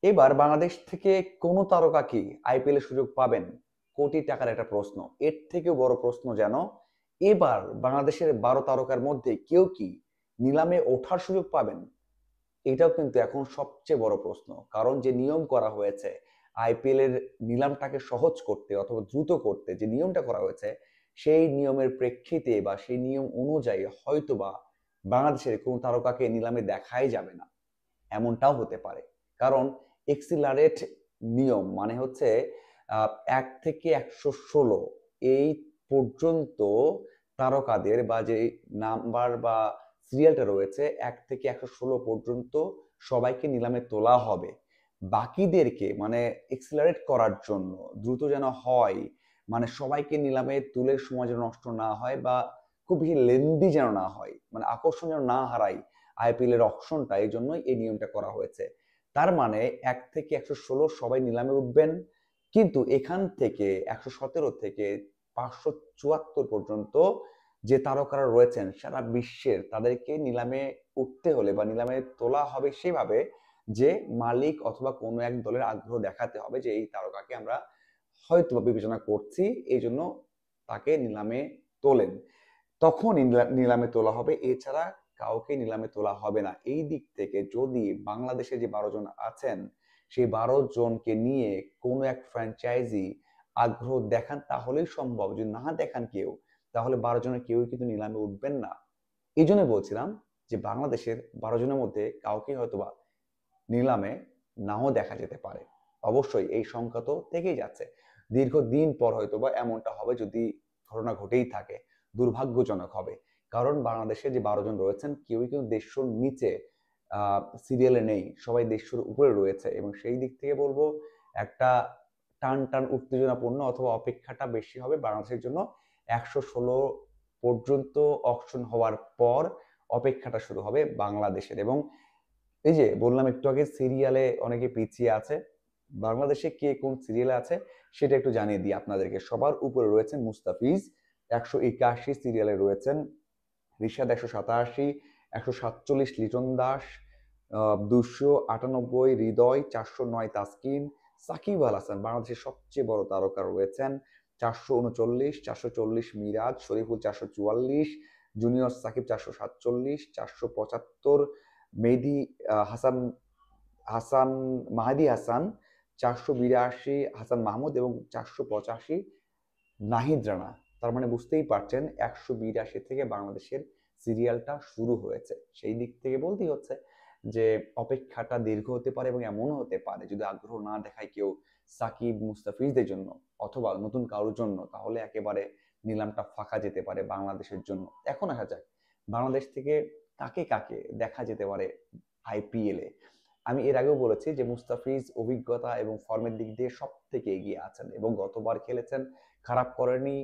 এবার বাংলাদেশ থেকে কোন তারকা কি আইপিএল এর সুযোগ পাবেন? কোটি টাকার একটা প্রশ্ন। এর থেকেও বড় প্রশ্ন যেন এবার বাংলাদেশের 12 তারকার মধ্যে কেউ কি নিলামে ওঠার সুযোগ পাবেন? এটাও কিন্তু এখন সবচেয়ে বড় প্রশ্ন। কারণ যে নিয়ম করা হয়েছে আইপিএল এর নিলামটাকে সহজ করতে অথবা দ্রুত করতে যে নিয়মটা করা হয়েছে, সেই নিয়মের প্রেক্ষিতে বা সেই নিয়ম অনুযায়ী হয়তোবা বাংলাদেশের কোনো তারকাকে নিলামে দেখাই যাবে না। এমনটাও হতে পারে। কারণ এক্সিলারেট নিয়ম মানে হচ্ছে ১ থেকে ১১৬ এই পর্যন্ত তারকাদের বা যে নাম্বার বা সিরিয়ালটা রয়েছে ১ থেকে ১১৬ পর্যন্ত সবাইকে নিলামে তোলা হবে। বাকিদেরকে মানে এক্সিলারেট করার জন্য দ্রুত যেন হয়, মানে সবাইকে নিলামে তুলে সময় যেন নষ্ট না হয় বা খুব বেশি লেন্দি যেন না হয়, মানে আকর্ষণ যেন না হারায় আইপিএল এর অপশনটা, এই জন্যই এই নিয়মটা করা হয়েছে। তার মানে ১ থেকে ১১৬ সবাই নিলামে উঠবেন, কিন্তু এখান থেকে ১১৭ থেকে ৫৭৪ পর্যন্ত যে তারকারা রয়েছেন সারা বিশ্বের, তাদেরকে নিলামে উঠতে হলে বা নিলামে তোলা হবে সেভাবে যে মালিক অথবা কোনো এক দলের আগ্রহ দেখাতে হবে যে এই তারকাকে আমরা হয়তো বিবেচনা করছি, এই জন্য তাকে নিলামে তোলেন, তখন নিলামে তোলা হবে। এছাড়া কাউকে নিলামে তোলা হবে না। এই দিক থেকে যদি বাংলাদেশে যে 12 জন আছেন সেই 12 জনকে নিয়ে কোনো এক ফ্র্যাঞ্চাইজি আগ্রহ দেখান তাহলেই সম্ভব। যদি না দেখান কেউ, তাহলে 12 জনের কেউই কিন্তু নিলামে উঠবেন না। এই জন্য বলছিলাম যে বাংলাদেশের 12 জনের মধ্যে কাউকে হয়তোবা নিলামে নাও দেখা যেতে পারে। অবশ্যই এই সংখ্যা তো থেকেই যাচ্ছে, দীর্ঘদিন পর হয়তোবা এমনটা হবে যদি ঘটনা ঘটেই থাকে। দুর্ভাগ্যজনক হবে, কারণ বাংলাদেশে যে 12 জন রয়েছেন কেউই কিন্তু 150-র নিচে সিরিয়ালে নেই, সবাই 150-র উপরে রয়েছে। এবং সেই দিক থেকে বলবো একটা টান টান উত্তেজনাপূর্ণ অথবা অপেক্ষাটা বেশি হবে বাংলাদেশের জন্য। ১16 পর্যন্ত অকশন হওয়ার পর অপেক্ষাটা শুরু হবে বাংলাদেশের। এবং এই যে বললাম একটু আগে সিরিয়ালে অনেকে পিছিয়ে আছে, বাংলাদেশে কে কোন সিরিয়ালে আছে সেটা একটু জানিয়ে দিই আপনাদেরকে। সবার উপরে রয়েছেন মুস্তাফিজ, ১৮১ সিরিয়ালে রয়েছেন। রিশাদ ১৮৭, ১৪৭ লিটন দাস, ২৯৮ হৃদয়, ৪০৯ তাসকিন, সাকিব আল হাসান বাংলাদেশের সবচেয়ে বড় তারকা রয়েছেন ৪৩৯, ৪৪০ মিরাজ, শরীফুল ৪৪৪, জুনিয়র সাকিব ৪৪৭, ৪৭৫ মেহেদী হাসান, হাসান মাহাদি হাসান, ৪৮২ হাসান মাহমুদ এবং ৪৮৫ নাহিদ রানা। তার মানে বুঝতেই পারছেন ১৮২ থেকে বাংলাদেশের সিরিয়ালটা শুরু হয়েছে। সেই দিক থেকে বলতেই হচ্ছে যে অপেক্ষাটা দীর্ঘ হতে পারে এবং এমনও হতে পারে যদি আগ্রহ না দেখায় কেউ সাকিব মুস্তাফিজদের জন্য অথবা নতুন কারোর জন্য, তাহলে একেবারে নিলামটা ফাঁকা যেতে পারে বাংলাদেশের জন্য। এখন আসা যাক বাংলাদেশ থেকে কাকে কাকে দেখা যেতে পারে আইপিএল এ। আমি এর আগেও বলেছি যে মুস্তাফিজ অভিজ্ঞতা এবং ফর্মের দিক দিয়ে সব থেকে এগিয়ে আছেন এবং গতবার খেলেছেন, খারাপ করেনি।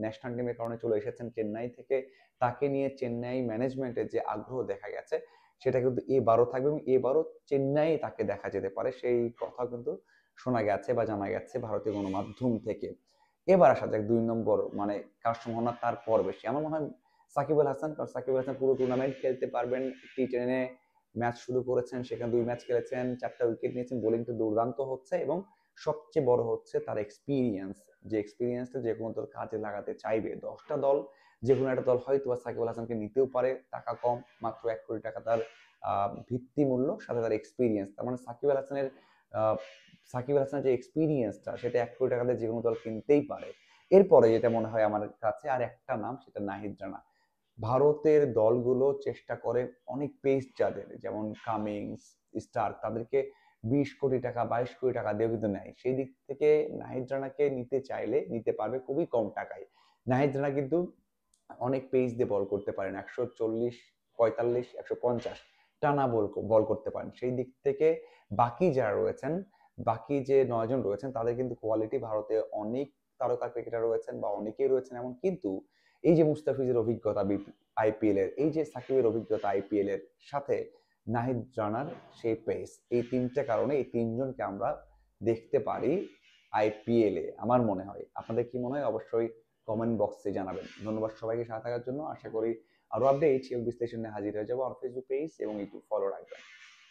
ন্যাশনাল টিমের কারণে চলে এসেছেন চেন্নাই থেকে। তাকে নিয়ে চেন্নাই ম্যানেজমেন্টের যে আগ্রহ দেখা গেছে সেটা কিন্তু এবারও থাকবে এবং এবারও চেন্নাই তাকে দেখা যেতে পারে, সেই কথা কিন্তু শোনা গেছে বা জানা গেছে ভারতীয় গণমাধ্যম থেকে। এবার আসা যাক 2 নম্বর, মানে কার সম্ভাবনা তারপর বেশি, আমার মনে হয় সাকিব আল হাসান। কারণ সাকিব আল হাসান পুরো টুর্নামেন্ট খেলতে পারবেন। টি10 ম্যাচ শুরু করেছেন, সেখানে 2 ম্যাচ খেলেছেন, 4টা উইকেট নিয়েছেন, বোলিংটা দুর্দান্ত হচ্ছে এবং সবচেয়ে বড় হচ্ছে তার এক্সপিরিয়েন্স। যে এক্সপিরিয়েন্সটা যে কোনো দল কাজে লাগাতে চাইবে। 10টা দল, যে কোনো একটা দল হয়তো সাকিব আল হাসানকে নিতেও পারে, টাকা কম, মাত্র 1 কোটি টাকা তার ভিত্তি মূল্য, সাথে তার এক্সপিরিয়েন্স। তার মানে সাকিব আল হাসানের যে এক্সপিরিয়েন্সটা সেটা 1 কোটি টাকাতে যে কোনো দল কিনতেই পারে। এরপরে যেটা মনে হয় আমার কাছে আর একটা নাম, সেটা নাহিদ রানা। ভারতের দলগুলো চেষ্টা করে অনেক পেস যাদের যেমন কামিংস, স্টার, তাদেরকে 20 কোটি টাকা 22 কোটি টাকা দিয়েও কিন্তু নেয়। সেই দিক থেকে নাহিদ রানাকে নিতে চাইলে নিতে পারবে খুবই কম টাকায়। নাহিদ রানা কিন্তু অনেক পেস দিয়ে বল করতে পারেন, 140, 45, 150 টানা বল করতে পারেন। সেই দিক থেকে বাকি যারা রয়েছেন, বাকি যে 9 জন রয়েছেন তাদের কিন্তু কোয়ালিটি, ভারতে অনেক তারকা ক্রিকেটার রয়েছেন বা অনেকেই রয়েছেন এমন, কিন্তু এই যে মুস্তাফিজের অভিজ্ঞতা আইপিএল এর, এই যে সাকিবের অভিজ্ঞতা আইপিএল এর সাথে নাহিদ রানার সেই পেস, এই 3টে কারণে এই 3 জনকে আমরা দেখতে পারি আইপিএল এ আমার মনে হয়। আপনাদের কি মনে হয় অবশ্যই কমেন্ট বক্সে জানাবেন। ধন্যবাদ সবাইকে সাথে থাকার জন্য। আশা করি আরো আপডেট এবং বিশ্লেষণে হাজির হয়ে যাবো। আমার ফেসবুক পেজ এবং ইউটিউব ফলো রাখবেন।